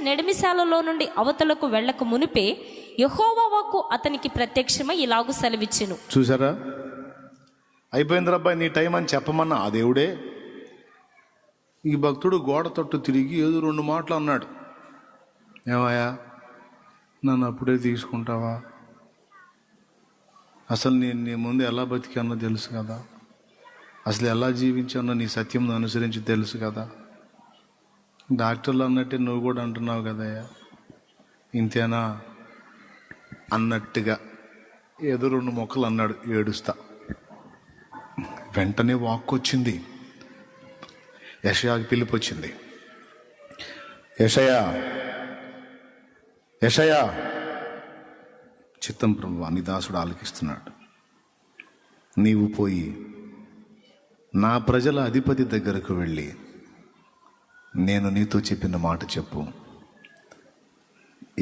నెడిమిశాలలో నుండి అవతలకు వెళ్ళక మునిపే యెహోవా వాక్కు అతనికి ప్రత్యక్షమై ఇలాగు సెలవిచ్చెను. చూసారా, అయిపోయింది రబ్బాయి నీ టైం అని చెప్పమన్నా ఆ దేవుడే ఈ భక్తుడు గోడ తట్టు తిరిగి ఏదో 2 మాటలు అన్నాడు. ఏమయ్యా నన్ను అప్పుడే తీసుకుంటావా? అసలు నేను నీ ముందు ఎలా బతికానో తెలుసు కదా, అసలు ఎలా జీవించానో నీ సత్యం అనుసరించి తెలుసు కదా. డాక్టర్లు అన్నట్టే నువ్వు కూడా అంటున్నావు కదయ్యా, ఇంతేనా అన్నట్టుగా ఏదో 2 మొక్కలు అన్నాడు ఏడుస్తా. వెంటనే వాక్కు వచ్చింది, యెషయాకి పిలుపు వచ్చింది. యెషయా యెషయా, చిత్తం ప్రభువా నీ దాసుడు ఆలకిస్తున్నాడు. నీవు పోయి నా ప్రజల అధిపతి దగ్గరకు వెళ్ళి నేను నీతో చెప్పిన మాట చెప్పు.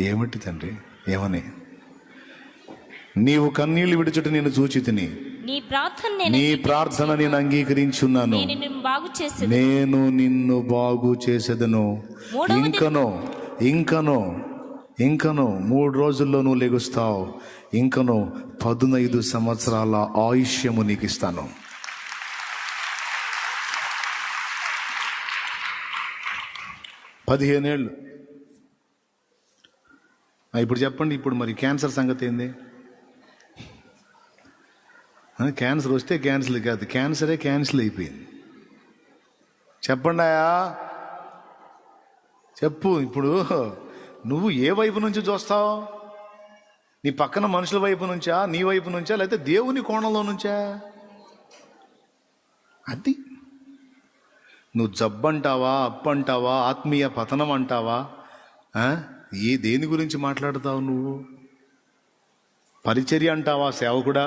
ఏమిటి తండ్రి? ఏమని? నీవు కన్నీళ్లు విడుచుట నేను చూచి తిని నీ ప్రార్థన నేను అంగీకరించున్నాను, నేను నిన్ను బాగు చేసేదను. ఇంకనో 3 రోజుల్లో నువ్వు లెగుస్తావు, ఇంకనో 15 సంవత్సరాల ఆయుష్యము నీకు ఇస్తాను. పదిహేనేళ్ళు. ఇప్పుడు చెప్పండి, ఇప్పుడు మరి క్యాన్సర్ సంగతి ఏంది? క్యాన్సర్ వస్తే క్యాన్సిల్ కాదు, క్యాన్సరే క్యాన్సిల్ అయిపోయింది. చెప్పండి అయ్యా, చెప్పు. ఇప్పుడు నువ్వు ఏ వైపు నుంచి చూస్తావు? నీ పక్కన మనుషుల వైపు నుంచా, నీ వైపు నుంచా, లేకపోతే దేవుని కోణంలో నుంచా? అది నువ్వు జబ్బంటావా, అప్పంటావా, ఆత్మీయ పతనం అంటావా? దేని గురించి మాట్లాడతావు నువ్వు? పరిచర్య అంటావా, సేవకుడా?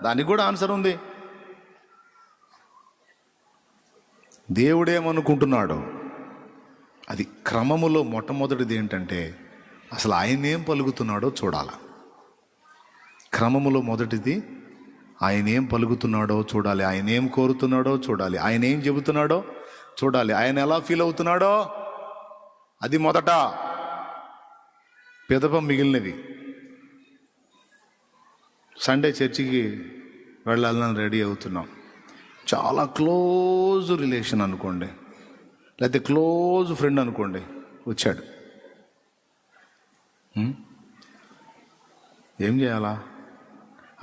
దానికి కూడా ఆన్సర్ ఉంది. దేవుడేమనుకుంటున్నాడు అది క్రమములో మొట్టమొదటిది ఏంటంటే అసలు ఆయన ఏం పలుకుతున్నాడో చూడాలి. క్రమములో మొదటిది ఆయన ఏం పలుకుతున్నాడో చూడాలి, ఆయన ఏం కోరుతున్నాడో చూడాలి, ఆయన ఏం చెబుతున్నాడో చూడాలి, ఆయన ఎలా ఫీల్ అవుతున్నాడో అది మొదట. పిదప మిగిలినవి. సండే చర్చికి వెళ్ళాలని రెడీ అవుతున్నాం. చాలా క్లోజ్ రిలేషన్ అనుకోండి, లేకపోతే క్లోజ్ ఫ్రెండ్ అనుకోండి, వచ్చాడు. ఏం చేయాలా?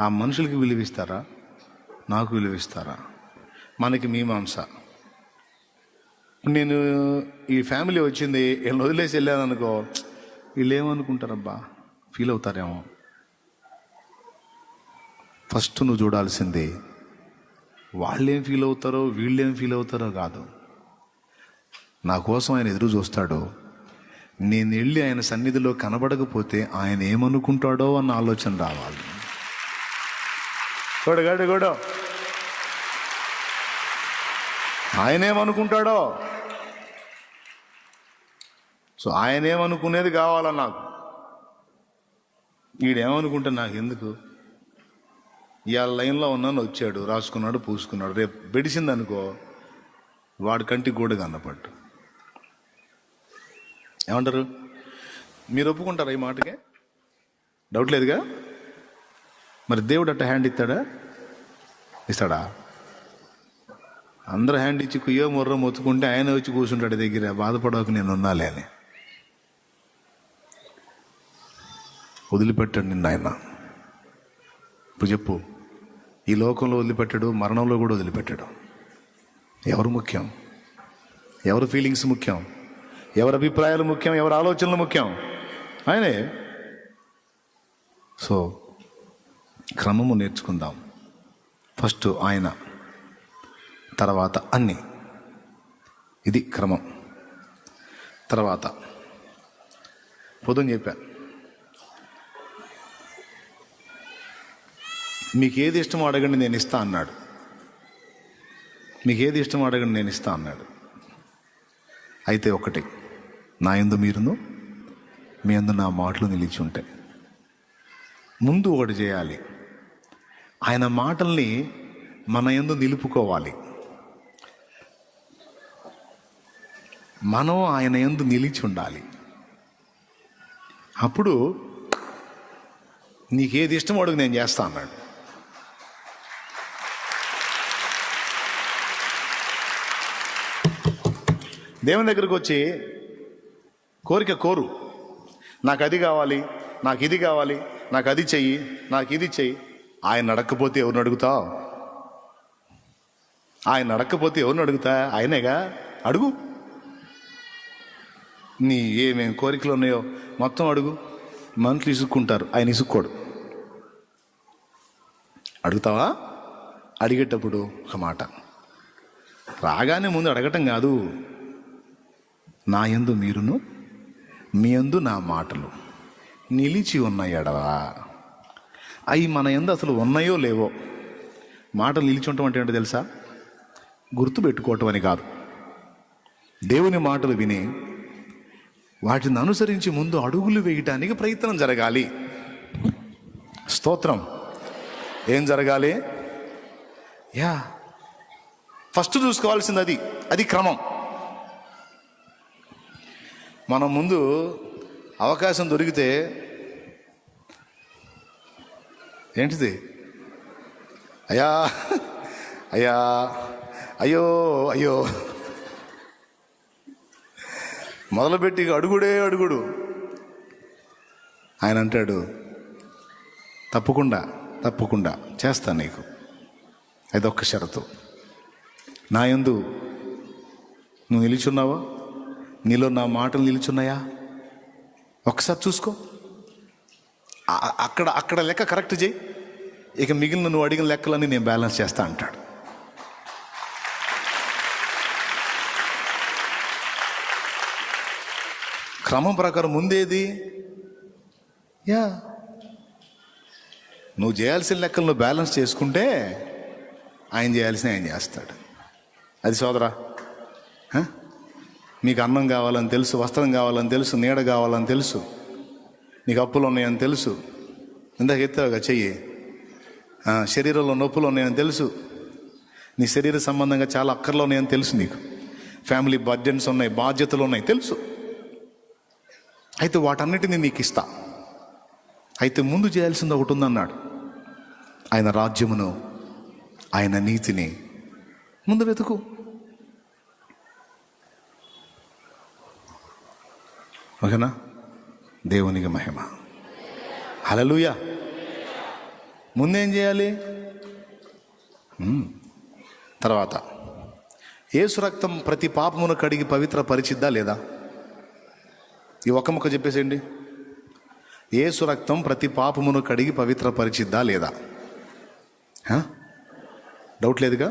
ఆ మనుషులకి విలువిస్తారా, నాకు విలువిస్తారా? మనకి మీమాంస. నేను ఈ ఫ్యామిలీ వచ్చింది, వీళ్ళని వదిలేసి వెళ్ళాను అనుకో, వీళ్ళు ఏమనుకుంటారబ్బా, ఫీల్ అవుతారేమో. ఫస్ట్ నువ్వు చూడాల్సింది వాళ్ళేం ఫీల్ అవుతారో వీళ్ళేం ఫీల్ అవుతారో కాదు. నా కోసం ఆయన ఎదురు చూస్తాడు. నేను వెళ్ళి ఆయన సన్నిధిలో కనబడకపోతే ఆయన ఏమనుకుంటాడో అన్న ఆలోచన రావాలి. కూడా ఆయన ఏమనుకుంటాడో, సో ఆయన ఏమనుకునేది కావాలా నాకు. వీడేమనుకుంటే నాకు ఎందుకు? ఇవాళ లైన్లో ఉన్నాను, వచ్చాడు, రాసుకున్నాడు, పూసుకున్నాడు, రేపు బెడిసింది అనుకో వాడి కంటికి కూడా కన్నపట్టు. ఏమంటారు? మీరు ఒప్పుకుంటారా ఈ మాటకే? డౌట్ లేదుగా. మరి దేవుడు అట్ట హ్యాండ్ ఇస్తాడా? అందరూ హ్యాండ్ ఇచ్చి కుయ్యో మొర్రో మొత్తుకుంటే ఆయన వచ్చి కూర్చుంటాడు దగ్గర, బాధపడకు నేను ఉన్నాలే అని. వదిలిపెట్టాడు నిన్న ఆయన. ఇప్పుడు చెప్పు, ఈ లోకంలో వదిలిపెట్టాడు, మరణంలో కూడా వదిలిపెట్టాడు. ఎవరు ముఖ్యం? ఎవరి ఫీలింగ్స్ ముఖ్యం? ఎవరి అభిప్రాయాలు ముఖ్యం? ఎవరి ఆలోచనలు ముఖ్యం? ఆయనే. సో క్రమము నేర్చుకుందాం. ఫస్ట్ ఆయన, తర్వాత అన్నీ. ఇది క్రమం. తర్వాత పొద్దున చెప్పా, మీకు ఏది ఇష్టమో అడగండి నేను ఇస్తా అన్నాడు. మీకు ఏది ఇష్టమో అడగండి నేను ఇస్తా అన్నాడు. అయితే ఒకటి, నా యందు మీరును, మీ యందు నా మాటలు నిలిచి ఉంటాయి. ముందు ఒకటి చేయాలి, ఆయన మాటల్ని మన యందు నిలుపుకోవాలి. మనం ఆయన యందు నిలిచి ఉండాలి. అప్పుడు నీకేది ఇష్టం అడుగు, నేను చేస్తా అన్నాడు. దేవుని దగ్గరకు వచ్చి కోరిక కోరు, నాకు అది కావాలి, నాకు ఇది కావాలి, నాకు అది చెయ్యి, నాకు ఇది చెయ్యి. ఆయన అడగకపోతే ఎవరిని అడుగుతావు? ఆయన అడగకపోతే ఎవరిని అడుగుతా? ఆయనేగా, అడుగు. నీ ఏమేమి కోరికలు ఉన్నాయో మొత్తం అడుగు. మనుషులు ఇసుక్కుంటారు, ఆయన ఇసుక్కోడు. అడుగుతావా? అడిగేటప్పుడు ఒక మాట, రాగానే ముందు అడగటం కాదు, నా యందు మీరును మీ యందు నా మాటలు నిలిచి ఉన్న ఎడలా. అవి మన యందు అసలు ఉన్నాయో లేవో. మాటలు నిలిచి ఉండటం అంటే ఏంటో తెలుసా? గుర్తుపెట్టుకోవటం అని కాదు. దేవుని మాటలు విని వాటిని అనుసరించి ముందు అడుగులు వేయటానికి ప్రయత్నం జరగాలి. స్తోత్రం. ఏం జరగాలి? ఫస్ట్ చూసుకోవాల్సింది అది క్రమం. మనం ముందు అవకాశం దొరికితే ఏంటిది? అయ్యా అయ్యా అయ్యో అయ్యో మొదలుపెట్టి అడుగుడే అడుగుడు. ఆయన అంటాడు, తప్పకుండా తప్పకుండా చేస్తాను నీకు. అదొక్క షరతు, నా యందు నువ్వు నిలిచున్నావా? నీలో నా మాటలు నిలిచున్నాయా? ఒకసారి చూసుకో. అక్కడ లెక్క కరెక్ట్ చేయి, ఇక మిగిలిన నువ్వు అడిగిన లెక్కలన్నీ నేను బ్యాలెన్స్ చేస్తా అంటాడు. క్రమం ప్రకారం ముందేది? నువ్వు చేయాల్సిన లెక్కలు నువ్వు బ్యాలెన్స్ చేసుకుంటే ఆయన చేయాల్సిన ఆయన చేస్తాడు. అది సోదరా. నీకు అన్నం కావాలని తెలుసు, వస్త్రం కావాలని తెలుసు, నీడ కావాలని తెలుసు, నీకు అప్పులు ఉన్నాయని తెలుసు, ఇందాక ఎత్తావుగా చెయ్యి, శరీరంలో నొప్పులు ఉన్నాయని తెలుసు, నీ శరీర సంబంధంగా చాలా అక్కర్లు ఉన్నాయని తెలుసు, నీకు ఫ్యామిలీ బర్డెన్స్ ఉన్నాయి, బాధ్యతలు ఉన్నాయి తెలుసు. అయితే వాటన్నిటినీ నీకు ఇస్తా. అయితే ముందు చేయాల్సింది ఒకటి ఉందన్నాడు, ఆయన రాజ్యమును ఆయన నీతిని ముందు వెతుకు. ఓకేనా? దేవునికి మహిమ. హల్లెలూయా. ముందేం చేయాలి? తర్వాత యేసు రక్తం ప్రతి పాపమును కడిగి పవిత్ర పరిచిద్దా లేదా? ఈ ఒక్క ముక్క చెప్పేసేయండి. యేసు రక్తం ప్రతి పాపమును కడిగి పవిత్ర పరిచిద్దా లేదా? డౌట్ లేదుగా?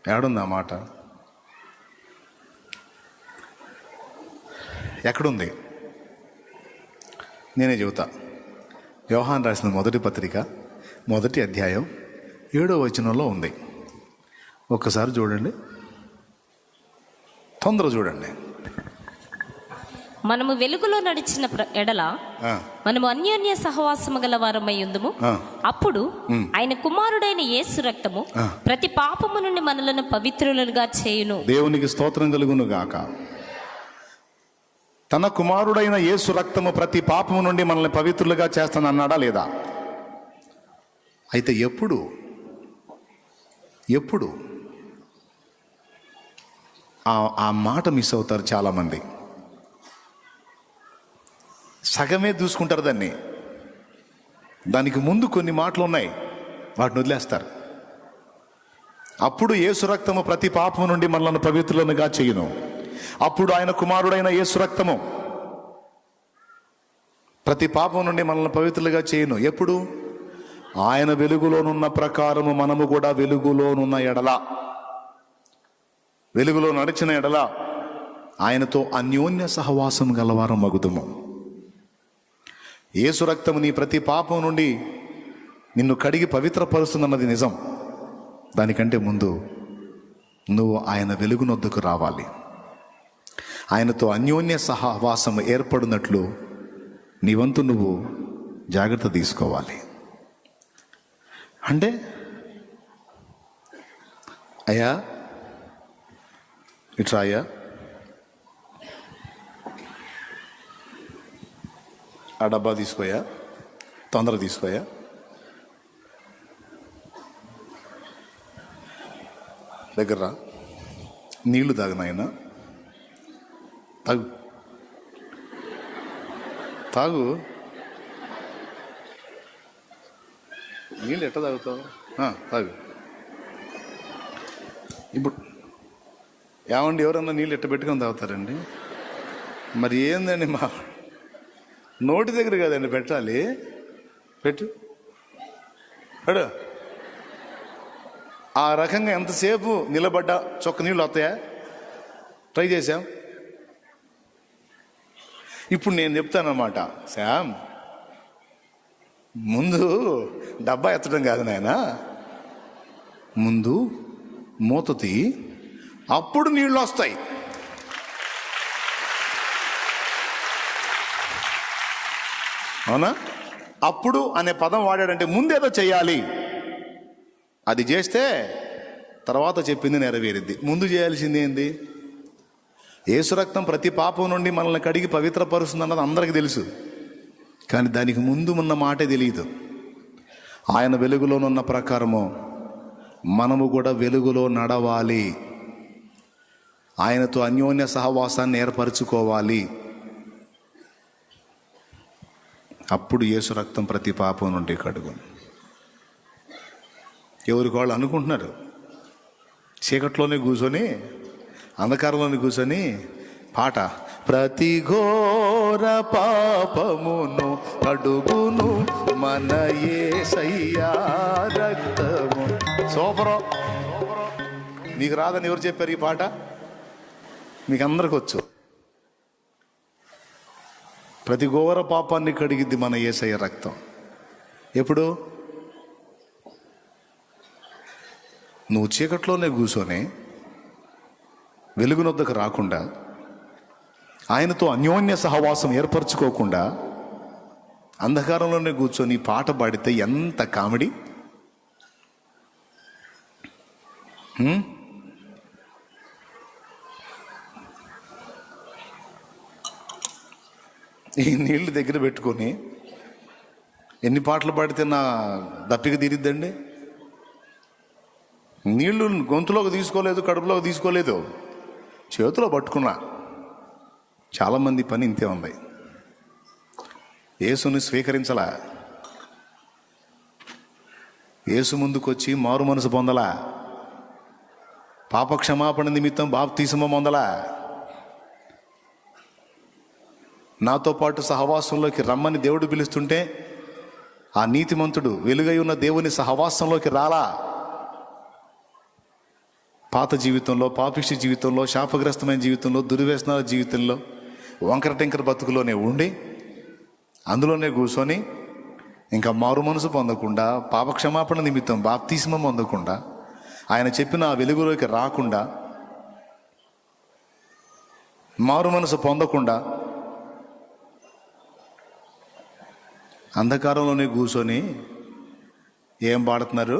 ఏడుంది ఆ మాట? ఎక్కడుంది? నేనే చెబుతా. యోహాను రాసిన మొదటి పత్రిక 1వ అధ్యాయం 7వ వచనంలో ఉంది. ఒక్కసారి చూడండి, తొందర చూడండి. మనము వెలుగులో నడిచిన ఎడల మనము అన్యోన్య సహవాసము గల వారమై ఉందుము. అప్పుడు ఆయన కుమారుడైన యేసు రక్తము ప్రతి పాపము నుండి మనలను పవిత్రులుగా చేయును. దేవునికి స్తోత్రం కలుగును గాక. తన కుమారుడైన యేసు రక్తము ప్రతి పాపము నుండి మనల్ని పవిత్రులుగా చేస్తానన్నాడా లేదా? అయితే ఎప్పుడు ఆ మాట మిస్ అవుతారు చాలామంది. సగమే చూసుకుంటారు దానికి ముందు కొన్ని మాటలు ఉన్నాయి, వాటిని వదిలేస్తారు. అప్పుడు యేసు రక్తము ప్రతి పాపము నుండి మనలను పవిత్రులుగా చేయును. అప్పుడు ఆయన కుమారుడైన యేసు రక్తము ప్రతి పాపం నుండి మనల్ని పవిత్రులుగా చేయును. ఎప్పుడు? ఆయన వెలుగులోనున్న ప్రకారము మనము కూడా వెలుగులోనున్న ఎడల, వెలుగులో నడిచిన ఎడల ఆయనతో అన్యోన్య సహవాసం గలవారం మగుదుము. యేసు రక్తము నీ ప్రతి పాపం నుండి నిన్ను కడిగి పవిత్రపరుస్తుందన్నది నిజం. దానికంటే ముందు నువ్వు ఆయన వెలుగునొద్దకు రావాలి. ఆయనతో అన్యోన్య సహవాసం ఏర్పడినట్లు నీ వంతు నువ్వు జాగ్రత్త తీసుకోవాలి. అంటే అయ్యా ఇట్రా, అయ్యా ఆ డబ్బా తీసుకోయా, తొందర తీసుకోయా. దగ్గర రా, నీళ్లు తాగు నాయన, తాగు తాగు. నీళ్ళు ఎట్ట తాగుతావు? తాగు. ఇప్పుడు ఏమండి, ఎవరన్నా నీళ్ళు ఎట్ట పెట్టుకొని తాగుతారండి? మరి ఏందండి, మా నోటి దగ్గర కదండి పెట్టాలి. పెట్టు పడు. ఆ రకంగా ఎంతసేపు నిలబడ్డా చొక్క నీళ్ళు వస్తాయా? ట్రై చేశాం. ఇప్పుడు నేను చెప్తానన్నమాట, శామ్, ముందు డబ్బా ఎత్తడం కాదు నాయన, ముందు మూత తీ, అప్పుడు నీళ్ళు వస్తాయి. అవునా? అప్పుడు అనే పదం వాడాడంటే ముందేదో చెయ్యాలి. అది చేస్తే తర్వాత చెప్పింది నెరవేరిద్ది. ముందు చేయాల్సింది ఏంది? యేసు రక్తం ప్రతి పాపం నుండి మనల్ని కడిగి పవిత్రపరుస్తుంది అన్నది అందరికీ తెలుసు. కానీ దానికి ముందు ఉన్న మాటే తెలియదు. ఆయన వెలుగులోనున్న ప్రకారము మనము కూడా వెలుగులో నడవాలి. ఆయనతో అన్యోన్య సహవాసాన్ని ఏర్పరచుకోవాలి. అప్పుడు యేసు రక్తం ప్రతి పాపం నుండి కడుగు. ఎవరికి వాళ్ళు అనుకుంటున్నారు, చీకట్లోనే కూర్చొని, అంధకారంలోనే కూర్చొని పాట, ప్రతి ఘోర పాపమును కడుగును మన యేసయ్యా రక్తము. సూపరు. మీకు రాదని ఎవరు చెప్పారు ఈ పాట? మీకు అందరికి వచ్చు. ప్రతి ఘోర పాపాన్ని కడిగిద్ది మన యేసయ్య రక్తం. ఎప్పుడు? నువ్వు చీకట్లోనే కూర్చొని వెలుగునొద్దకు రాకుండా, ఆయనతో అన్యోన్య సహవాసం ఏర్పరచుకోకుండా అంధకారంలోనే కూర్చొని పాట పాడితే ఎంత కామెడీ. ఈ నీళ్లు దగ్గర పెట్టుకొని ఎన్ని పాటలు పాడితే నా దప్పిక తీరిద్దండి? నీళ్లు గొంతులోకి తీసుకోలేదు, కడుపులోకి తీసుకోలేదు, చేతిలో పట్టుకున్నా. చాలామంది పని ఇంతే ఉంది. యేసుని స్వీకరించలా, యేసు ముందుకొచ్చి మారు మనసు పొందలా, పాపక్షమాపణ నిమిత్తం బాప్తిసమ పొందలా, నాతో పాటు సహవాసంలోకి రమ్మని దేవుడు పిలుస్తుంటే ఆ నీతిమంతుడు వెలుగై ఉన్న దేవుని సహవాసంలోకి రాలా. పాత జీవితంలో, పాపిష్టి జీవితంలో, శాపగ్రస్తమైన జీవితంలో, దుర్వ్యసనాల జీవితంలో, వంకర టెంకర బతుకులోనే ఉండి అందులోనే కూర్చొని ఇంకా మారు మనసు పొందకుండా, పాపక్షమాపణ నిమిత్తం బాప్తిస్మం పొందకుండా, ఆయన చెప్పిన ఆ వెలుగులోకి రాకుండా, మారు మనసు పొందకుండా అంధకారంలోనే కూర్చొని ఏం పాడుతున్నారు?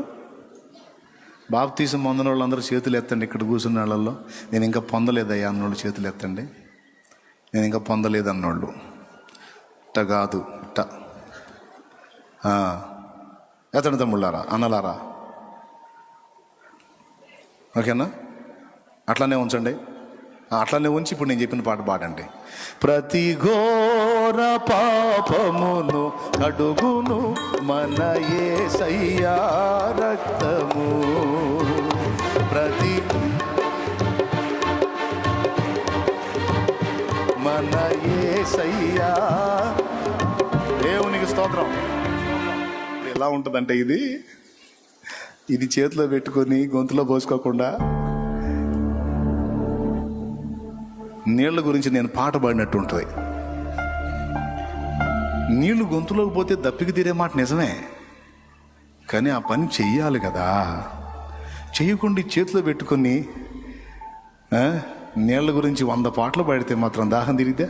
బాప్తీసం పొందిన వాళ్ళందరూ చేతులు ఎత్తండి. ఇక్కడ కూర్చున్న వాళ్ళల్లో నేను ఇంకా పొందలేదయ్యా అన్నోళ్ళు చేతులు ఎత్తండి. నేను ఇంకా పొందలేదు అన్నోళ్ళు. ఇట్ట కాదు, ఇట్ట ఎత్తండి తమ్ముళ్ళారా, అన్నలారా. ఓకేనా? అట్లానే ఉంచండి. అట్లానే ఉంచి ఇప్పుడు నేను చెప్పిన పాట పాడండి. ప్రతి ఘోర పాపమును కడుగును మన యేసయ్యా రక్తము. ప్రతి మన యేసయ్యా. దేవునికి స్తోత్రం. ఎలా ఉంటుందంటే ఇది చేతిలో పెట్టుకొని గొంతులో పోసుకోకుండా నీళ్ల గురించి నేను పాట పాడినట్టు ఉంటుంది. నీళ్లు గొంతులోకి పోతే దప్పికి తీరే మాట నిజమే, కానీ ఆ పని చెయ్యాలి కదా. చెయ్యకుండా చేతిలో పెట్టుకొని నీళ్ల గురించి 100 పాటలు పాడితే మాత్రం దాహం తీరిద్దా?